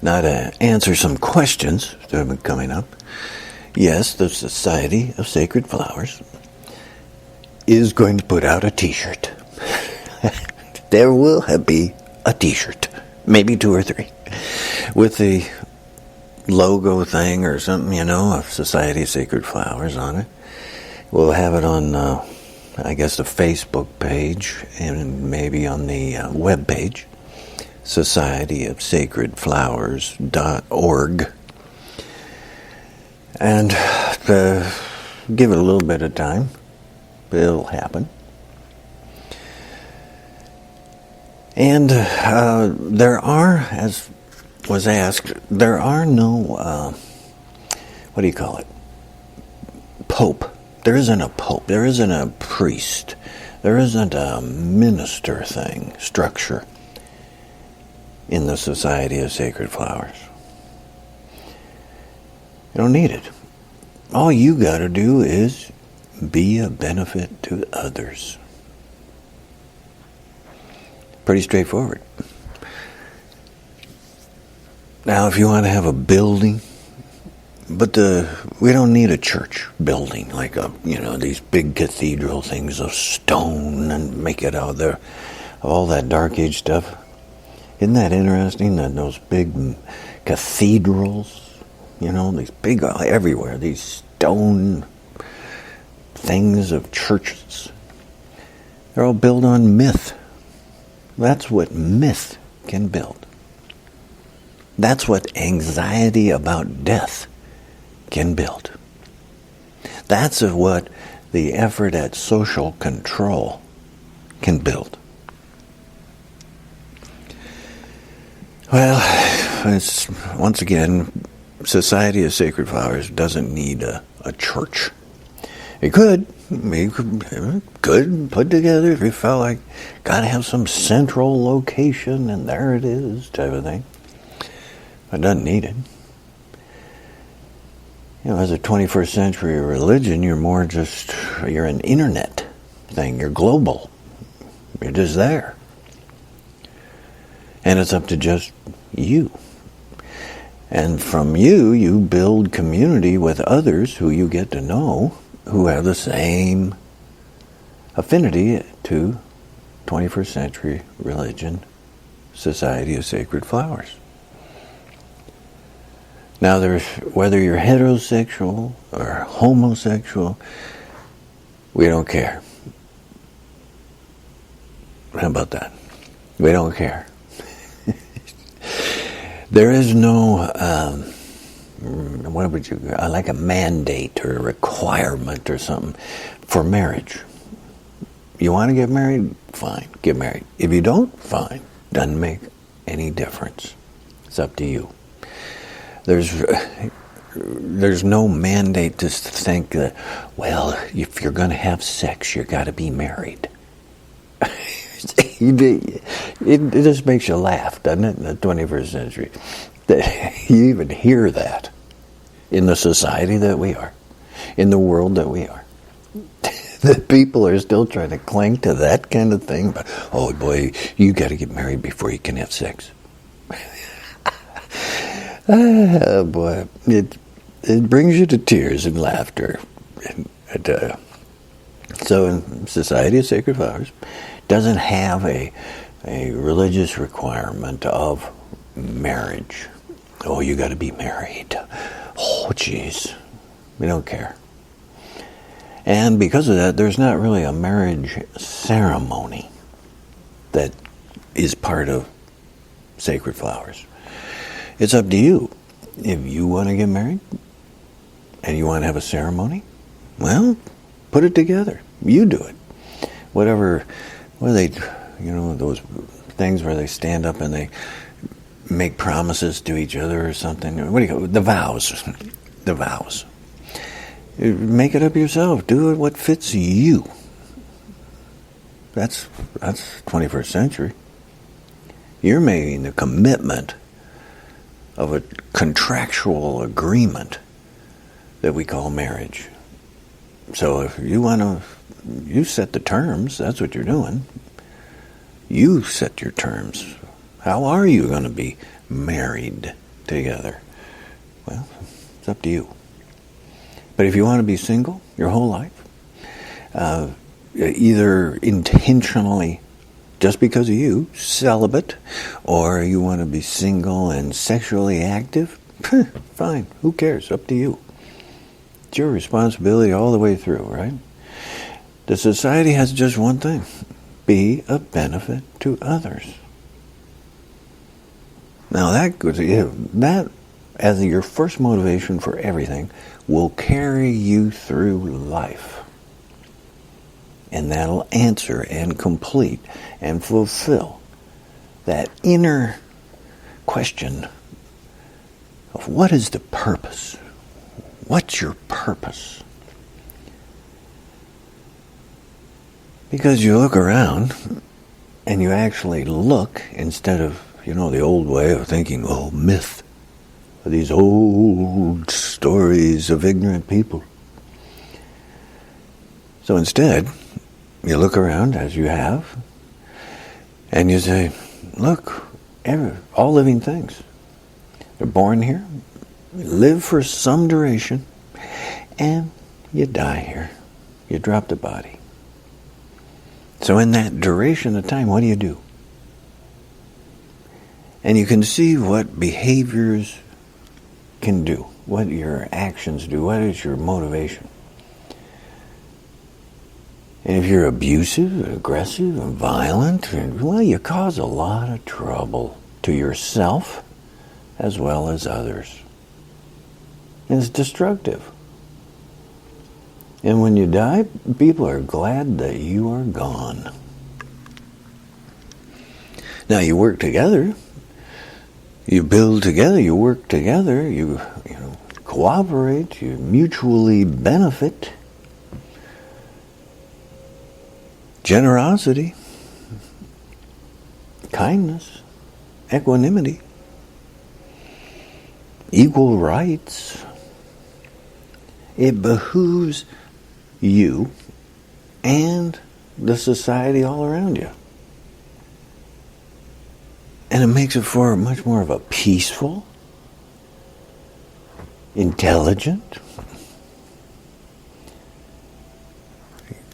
Now to answer some questions that have been coming up. Yes, the Society of Sacred Flowers is going to put out a t-shirt. There will be a t-shirt, maybe 2 or 3, with the logo thing or something, of Society of Sacred Flowers on it. We'll have it on, I guess, the Facebook page and maybe on the web page, societyofsacredflowers.org. And give it a little bit of time. It'll happen. And there are, as was asked, there are no, pope. There isn't a pope. There isn't a priest. There isn't a minister structure in the Society of Sacred Flowers. You don't need it. All you got to do is be a benefit to others. Pretty straightforward. Now, if you want to have a building, but we don't need a church building like these big cathedral things of stone and make it out there, all that Dark Age stuff. Isn't that interesting that those big cathedrals, these big everywhere, these stone things of churches, they're all built on myth. That's what myth can build. That's what anxiety about death can build. That's what the effort at social control can build. Well, it's, once again, Society of Sacred Flowers doesn't need a church. It could put together if you felt like gotta have some central location and there it is type of thing. But it doesn't need it. As a 21st century religion, you're an internet thing. You're global. You're just there. And it's up to just you. And from you build community with others who you get to know who have the same affinity to 21st century religion, Society of Sacred Flowers. Now, whether you're heterosexual or homosexual, we don't care. How about that? We don't care. There is no, like a mandate or a requirement or something for marriage. You want to get married? Fine, get married. If you don't, fine. Doesn't make any difference. It's up to you. There's no mandate to think that, well, if you're going to have sex, you got to be married. It just makes you laugh, doesn't it, in the 21st century? That you even hear that in the society that we are, in the world that we are. The people are still trying to cling to that kind of thing. But, oh boy, you got to get married before you can have sex. Oh boy, it brings you to tears and laughter. So in Society of Sacred Flowers doesn't have a religious requirement of marriage. Oh, you got to be married. Oh, jeez, we don't care. And because of that, there's not really a marriage ceremony that is part of Sacred Flowers. It's up to you. If you want to get married and you want to have a ceremony, well, put it together. You do it. What are they, those things where they stand up and they make promises to each other or something? What do you call it? The vows. The vows. Make it up yourself. Do it what fits you. That's 21st century. You're making the commitment of a contractual agreement that we call marriage. So if you want to, you set the terms, that's what you're doing. You set your terms. How are you going to be married together. Well, it's up to you. But if you want to be single your whole life, either intentionally, just because of you, celibate, or you want to be single and sexually active, fine, who cares? Up to you. It's your responsibility all the way through, right? The society has just one thing: be a benefit to others. Now that as your first motivation for everything will carry you through life. And that'll answer and complete and fulfill that inner question of what is the purpose? What's your purpose? Because you look around and you actually look instead of, the old way of thinking, myth, these old stories of ignorant people. So instead, you look around as you have, and you say, look, all living things, they're born here, live for some duration, and you die here. You drop the body. So in that duration of time, what do? And you can see what behaviors can do, what your actions do, what is your motivation. And if you're abusive, aggressive, and violent, well, you cause a lot of trouble to yourself as well as others. And it's destructive. And when you die, people are glad that you are gone. Now you work together, you build together, you work together, you cooperate, you mutually benefit. Generosity, kindness, equanimity, equal rights. It behooves you and the society all around you. And it makes it for much more of a peaceful, intelligent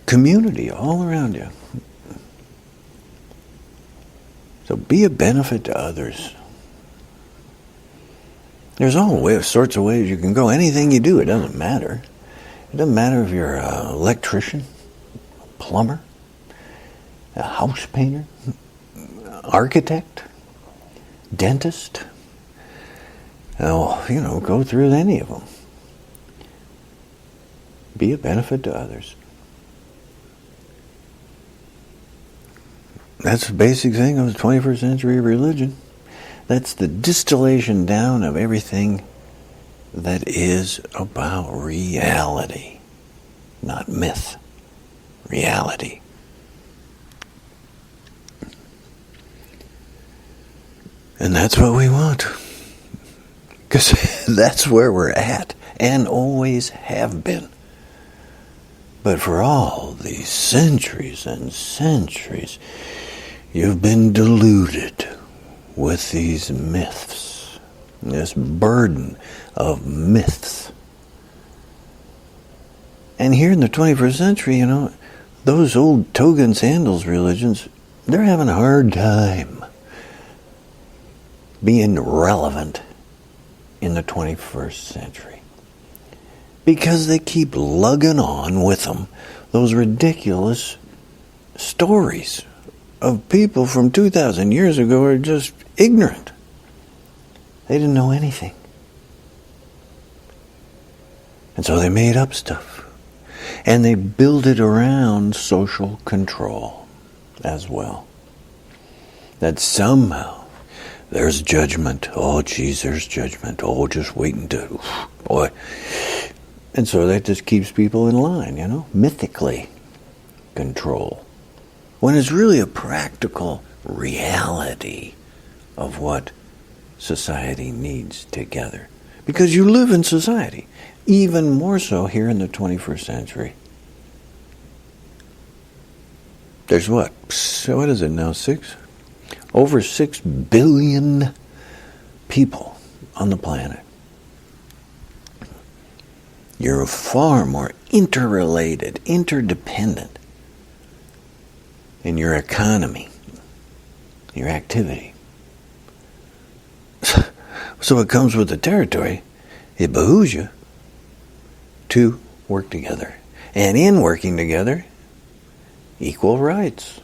community all around you. So be a benefit to others. There's all sorts of ways you can go. Anything you do, it doesn't matter. It doesn't matter if you're an electrician, a plumber, a house painter, architect, dentist. Go through any of them. Be a benefit to others. That's the basic thing of the 21st century religion. That's the distillation down of everything that is about reality, not myth. Reality. And that's what we want. Because that's where we're at and always have been. But for all these centuries and centuries, you've been deluded with these myths, this burden of myths. And here in the 21st century, those old toga and sandals religions, they're having a hard time being relevant in the 21st century. Because they keep lugging on with them those ridiculous stories of people from 2,000 years ago who are just ignorant. They didn't know anything. And so they made up stuff. And they built it around social control as well. That somehow there's judgment. Oh, geez, there's judgment. Oh, just wait until, boy. And so that just keeps people in line, mythically control. When it's really a practical reality of what society needs together. Because you live in society, even more so here in the 21st century. There's what is it now, over 6 billion people on the planet. You're far more interrelated, interdependent in your economy, your activity. So it comes with the territory. It behooves you to work together. And in working together, equal rights.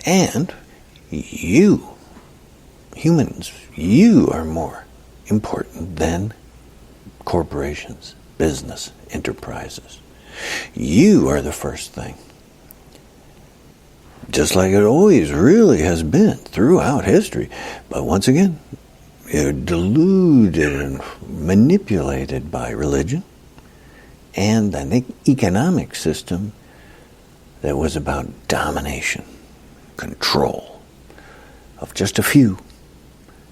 And you, humans, you are more important than corporations, business, enterprises. You are the first thing. Just like it always really has been throughout history. But once again, you're deluded and manipulated by religion and an economic system that was about domination, control of just a few.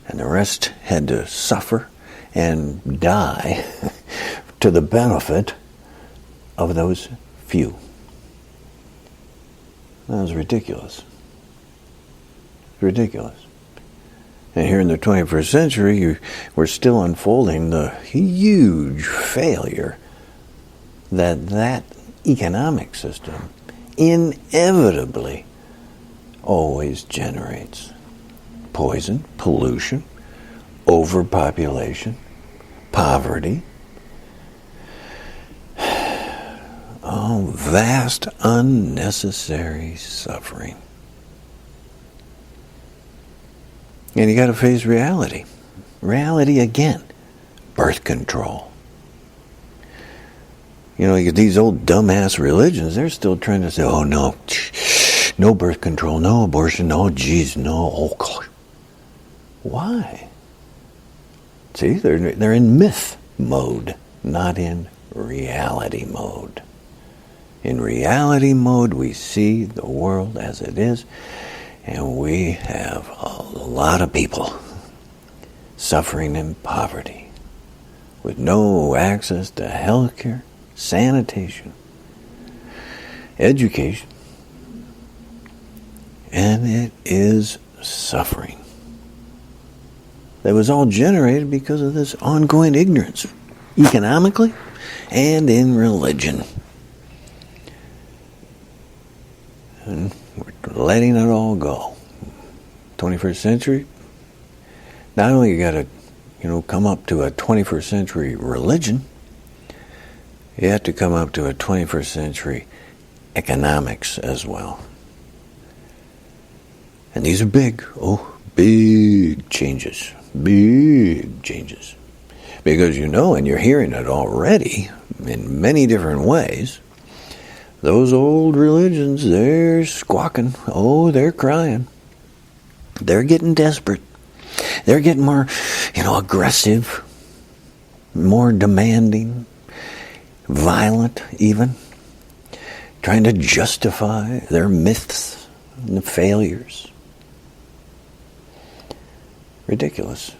And the rest had to suffer and die to the benefit of those few. That was ridiculous. Ridiculous. And here in the 21st century, we're still unfolding the huge failure that economic system inevitably always generates. Poison, pollution, overpopulation, poverty, vast unnecessary suffering. And you got to face reality. Reality again. Birth control. You know, these old dumbass religions, they're still trying to say, oh no, no birth control, no abortion, no, geez, no, oh gosh. Why? See, they're in myth mode, not in reality mode. In reality mode, we see the world as it is, and we have a lot of people suffering in poverty with no access to health care, sanitation, education, and it is suffering that was all generated because of this ongoing ignorance, economically and in religion. And we're letting it all go. 21st century, not only you got to, come up to a 21st century religion, you have to come up to a 21st century economics as well. And these are big changes. Big changes. Because and you're hearing it already in many different ways, those old religions, they're squawking. Oh, they're crying. They're getting desperate. They're getting more, aggressive, more demanding, violent even, trying to justify their myths and failures. Ridiculous.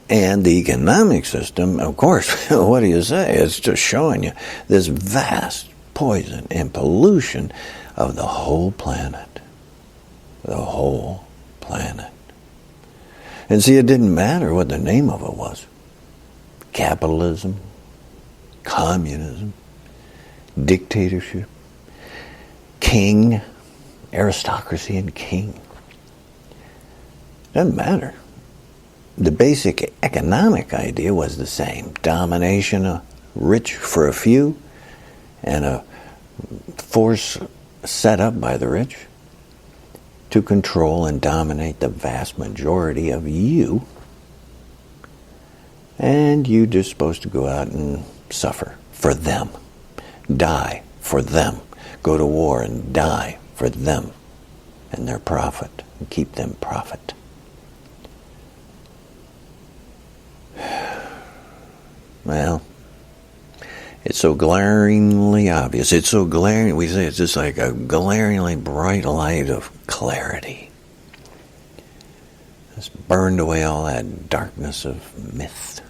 And the economic system, of course, what do you say? It's just showing you this vast poison and pollution of the whole planet. The whole planet. And see, it didn't matter what the name of it was. Capitalism, communism, dictatorship, king, aristocracy and king. Doesn't matter. The basic economic idea was the same. Domination of rich for a few and a force set up by the rich to control and dominate the vast majority of you. And you're just supposed to go out and suffer for them. Die for them. Go to war and die for them and their profit. And keep them profit. Well, it's so glaringly obvious. It's so glaring. We say it's just like a glaringly bright light of clarity. It's burned away all that darkness of myth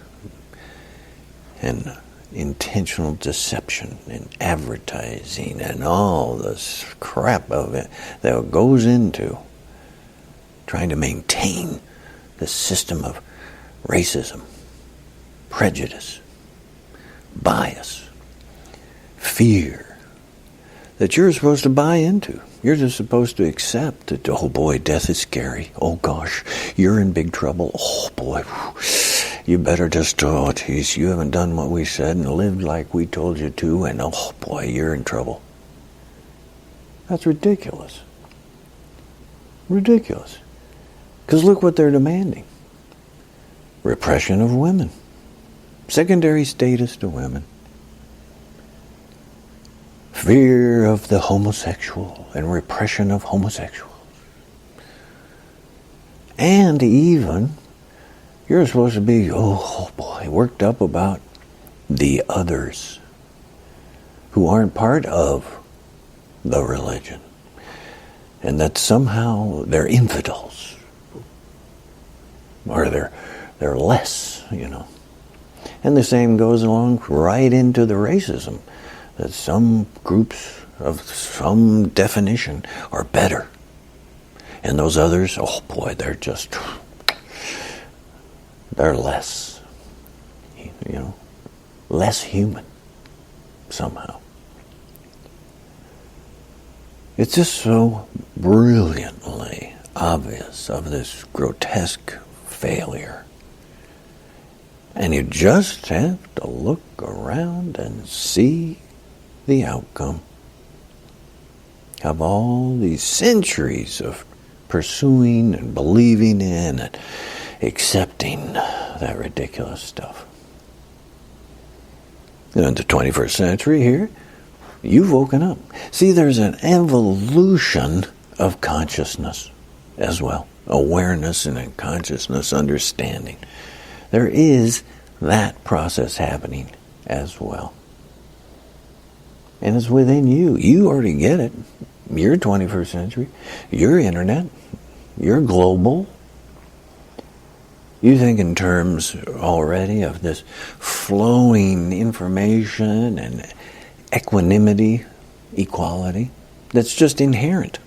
and intentional deception and advertising and all this crap of it that goes into trying to maintain the system of racism, prejudice, bias, fear that you're supposed to buy into. You're just supposed to accept that, oh boy, death is scary. Oh gosh, you're in big trouble. Oh boy, you better just, oh geez, you haven't done what we said and lived like we told you to, and oh boy, you're in trouble. That's ridiculous. Ridiculous. Because look what they're demanding. Repression of women. Secondary status to women. Fear of the homosexual and repression of homosexuals. And even, you're supposed to be, oh boy, worked up about the others who aren't part of the religion. And that somehow they're infidels. Or they're less, And the same goes along right into the racism. That some groups of some definition are better. And those others, oh boy, they're less, less human somehow. It's just so brilliantly obvious of this grotesque failure. And you just have to look around and see the outcome of all these centuries of pursuing and believing in and accepting that ridiculous stuff. And in the 21st century here, you've woken up. See, there's an evolution of consciousness as well. Awareness and consciousness, understanding. There is that process happening as well. And it's within you. You already get it. You're 21st century. You're internet. You're global. You think in terms already of this flowing information and equanimity, equality, that's just inherent.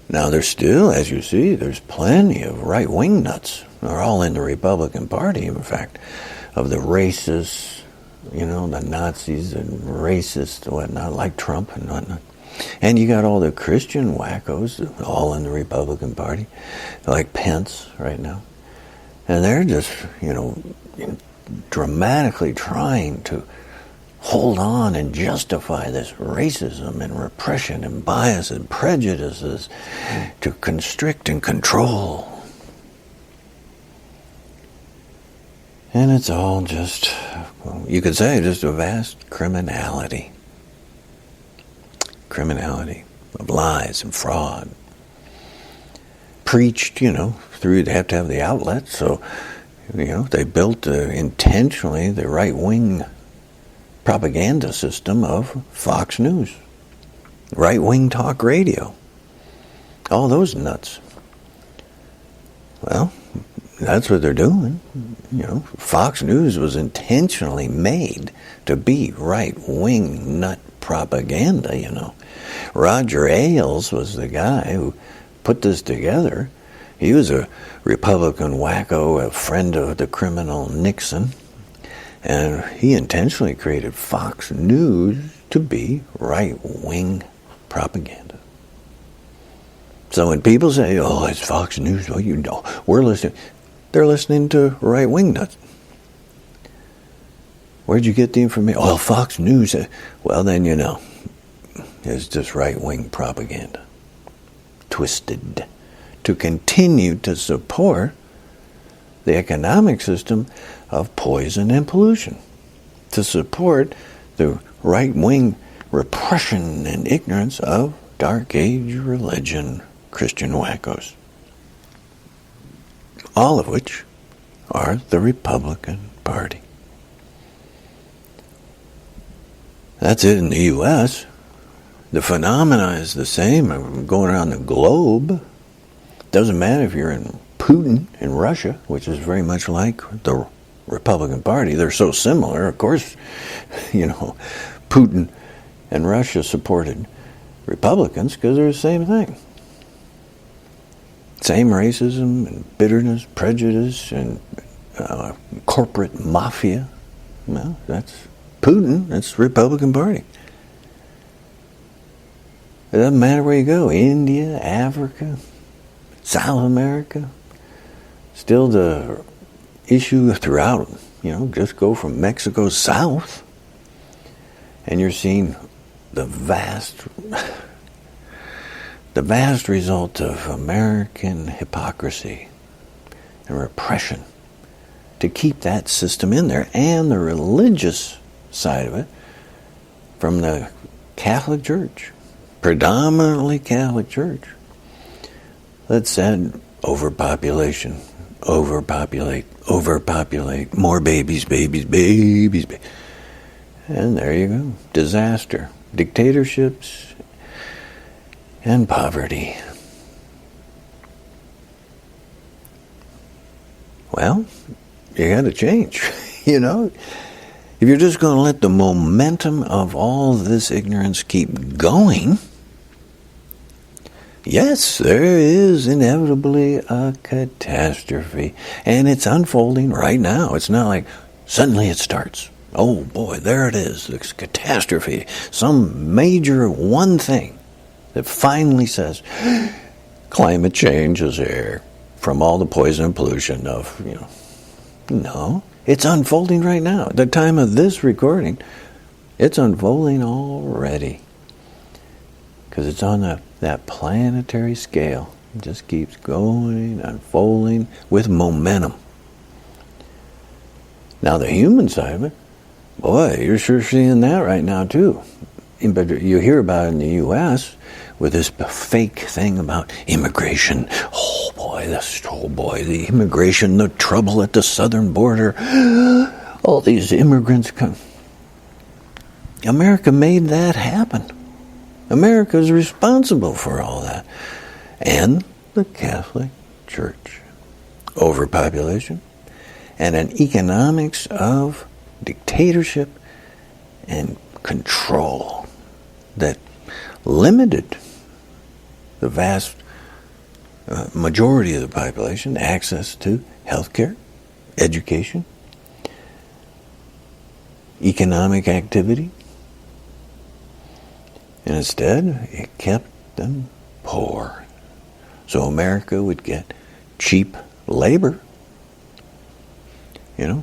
Now there's still, as you see, there's plenty of right-wing nuts. They're all in the Republican Party, in fact, of the racists, the Nazis and racists and whatnot, like Trump and whatnot. And you got all the Christian wackos, all in the Republican Party, like Pence right now. And they're just, dramatically trying to hold on and justify this racism and repression and bias and prejudices to constrict and control. And it's all just, you could say, just a vast criminality. Criminality of lies and fraud. Preached, through, they have to have the outlet, so, they built intentionally the right-wing propaganda system of Fox News, right-wing talk radio, all those nuts. Well, that's what they're doing. Fox News was intentionally made to be right-wing nut propaganda, Roger Ailes was the guy who put this together. He was a Republican wacko, a friend of the criminal Nixon. And he intentionally created Fox News to be right-wing propaganda. So when people say, oh, it's Fox News, well, we're listening. They're listening to right-wing nuts. Where'd you get the information? Oh, Fox News. Well, then it's just right-wing propaganda. Twisted. To continue to support the economic system of poison and pollution, to support the right-wing repression and ignorance of Dark Age religion, Christian wackos, all of which are the Republican Party. That's it in the U.S. The phenomena is the same going around the globe. Doesn't matter if you're in Putin in Russia, which is very much like the Republican Party. They're so similar. Of course, Putin and Russia supported Republicans because they're the same thing. Same racism and bitterness, prejudice, and corporate mafia. Well, that's Putin. That's the Republican Party. It doesn't matter where you go. India, Africa, South America. Still the issue throughout. Just go from Mexico south, and you're seeing the vast result of American hypocrisy and repression to keep that system in there, and the religious side of it from the Catholic Church, predominantly Catholic Church, that said overpopulate, more babies. And there you go. Disaster, dictatorships, and poverty. Well, you got to change, If you're just going to let the momentum of all this ignorance keep going, yes, there is inevitably a catastrophe. And it's unfolding right now. It's not like suddenly it starts. Oh boy, there it is, this catastrophe. Some major one thing that finally says, climate change is here from all the poison and pollution of, No, it's unfolding right now. At the time of this recording, it's unfolding already. Because it's on that planetary scale. It just keeps going, unfolding with momentum. Now the human side of it, boy, you're sure seeing that right now too. But you hear about it in the U.S. with this fake thing about immigration. Oh boy, the immigration, the trouble at the southern border. All these immigrants come. America made that happen. America is responsible for all that. And the Catholic Church. Overpopulation and an economics of dictatorship and control that limited the vast majority of the population access to healthcare, education, economic activity, and instead it kept them poor. So America would get cheap labor.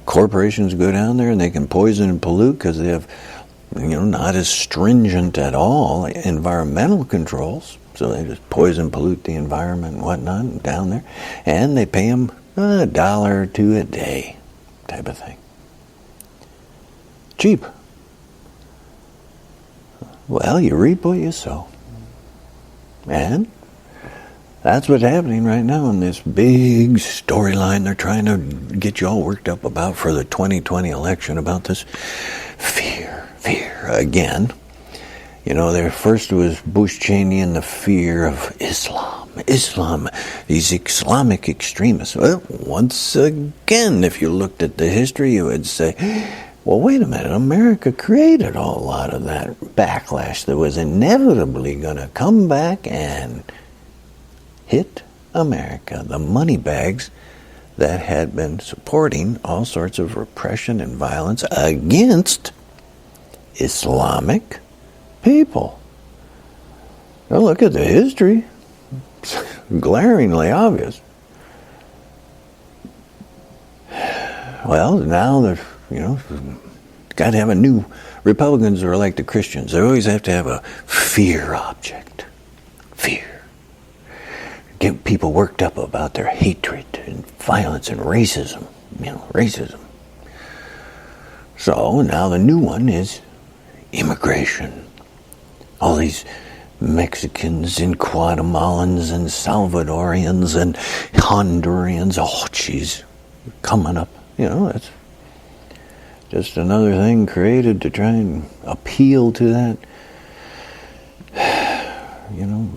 Corporations go down there and they can poison and pollute because they have, not as stringent at all environmental controls. So they just poison, pollute the environment and whatnot down there. And they pay them $1 or $2 a day type of thing. Cheap. Well, you reap what you sow. And that's what's happening right now in this big storyline they're trying to get you all worked up about for the 2020 election, about this fear again. There first was Bush Cheney and the fear of Islam, these Islamic extremists. Well, once again, if you looked at the history, you would say, well, wait a minute, America created a lot of that backlash that was inevitably going to come back and hit America. The money bags that had been supporting all sorts of repression and violence against Islamic people. Now look at the history. It's glaringly obvious. Well, now got to have a new, Republicans are like the Christians. They always have to have a fear object. Fear. Get people worked up about their hatred and violence and racism. Racism. So now the new one is immigration. All these Mexicans and Guatemalans and Salvadorians and Hondurans. Oh, geez. Coming up. That's just another thing created to try and appeal to that,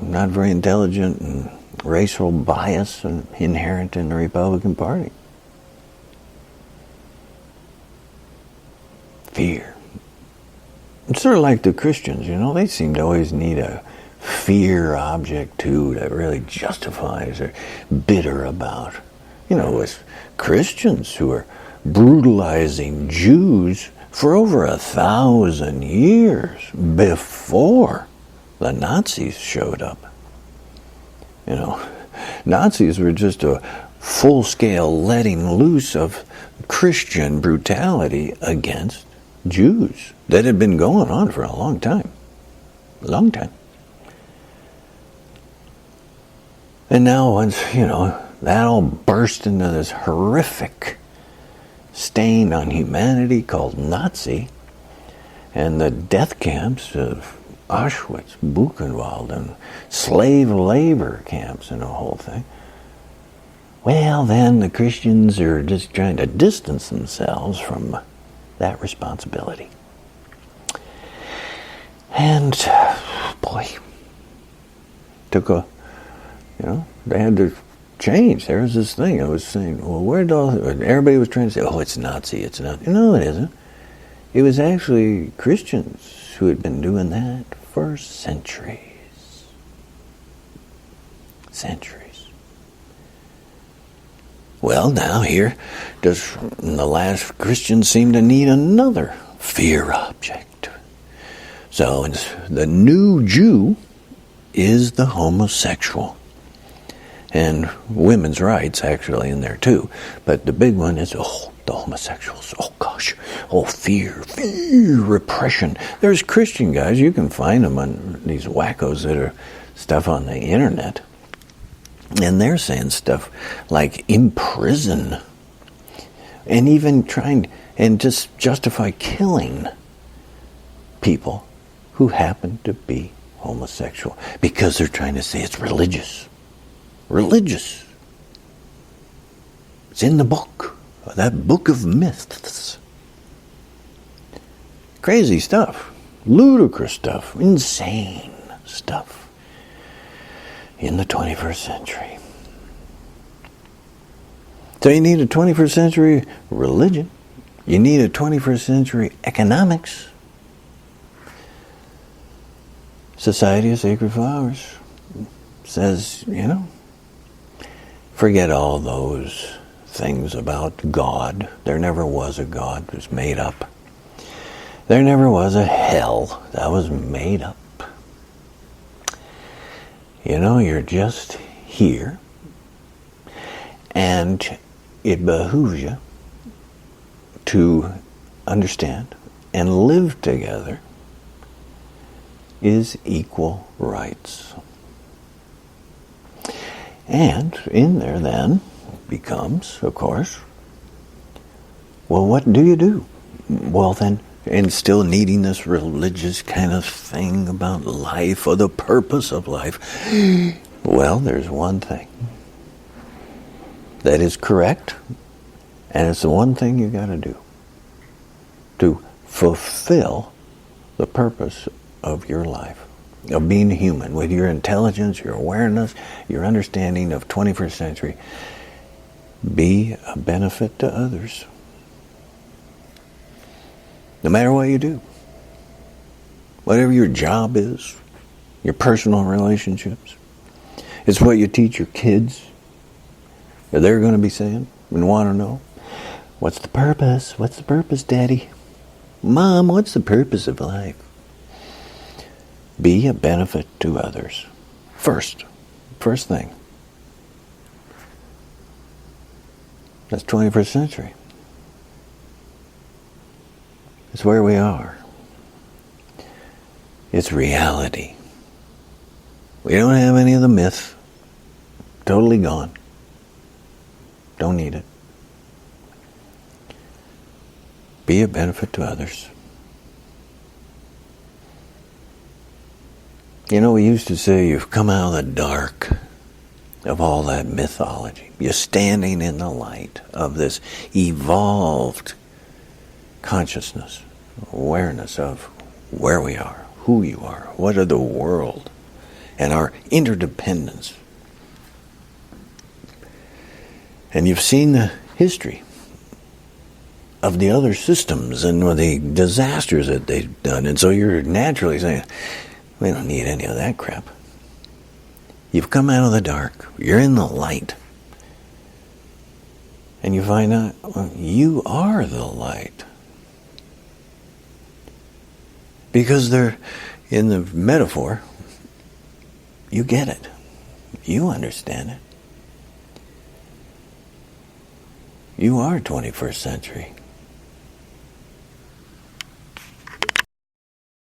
not very intelligent and racial bias inherent in the Republican Party. Fear. It's sort of like the Christians, they seem to always need a fear object too that really justifies or bitter about. With Christians who are brutalizing Jews for over 1,000 years before the Nazis showed up. Nazis were just a full-scale letting loose of Christian brutality against Jews that had been going on for a long time. A long time. And now once, that all burst into this horrific stain on humanity called Nazi, and the death camps of Auschwitz, Buchenwald, and slave labor camps and the whole thing. Well, then the Christians are just trying to distance themselves from that responsibility. And, boy, they had to change. There was this thing I was saying, everybody was trying to say, it's Nazi, it's not. No, it isn't. It was actually Christians who had been doing that for centuries. Centuries. Well, now here, the last Christians seem to need another fear object. So the new Jew is the homosexual. And women's rights actually in there too. But the big one is, the homosexuals. Oh gosh. Fear, repression. There's Christian guys, you can find them on these wackos that are stuff on the internet. And they're saying stuff like imprison. And even trying and just justify killing people who happen to be homosexual. Because they're trying to say it's religious. Religious. It's in the book. That book of myths. Crazy stuff. Ludicrous stuff. Insane stuff. In the 21st century. So you need a 21st century religion. You need a 21st century economics. Society of Sacred Flowers says, forget all those things about God. There never was a God. It was made up. There never was a hell. That was made up. You're just here. And it behooves you to understand and live together is equal rights. And in there then becomes, of course, well, what do you do? Well then, and still needing this religious kind of thing about life or the purpose of life. Well, there's one thing that is correct, and it's the one thing you got to do to fulfill the purpose of your life, of being human, with your intelligence, your awareness, your understanding of 21st century. Be a benefit to others. No matter what you do. Whatever your job is, your personal relationships. It's what you teach your kids. They're going to be saying and want to know, what's the purpose? What's the purpose, Daddy? Mom, what's the purpose of life? Be a benefit to others. First thing. That's 21st century. It's where we are. It's reality. We don't have any of the myth. Totally gone. Don't need it. Be a benefit to others. We used to say you've come out of the dark of all that mythology. You're standing in the light of this evolved consciousness, awareness of where we are, who you are, what are the world, and our interdependence. And you've seen the history of the other systems and the disasters that they've done. And so you're naturally saying, We don't need any of that crap. You've come out of the dark. You're in the light. And you find out, well, you are the light. Because they're, in the metaphor, you get it. You understand it. You are 21st century.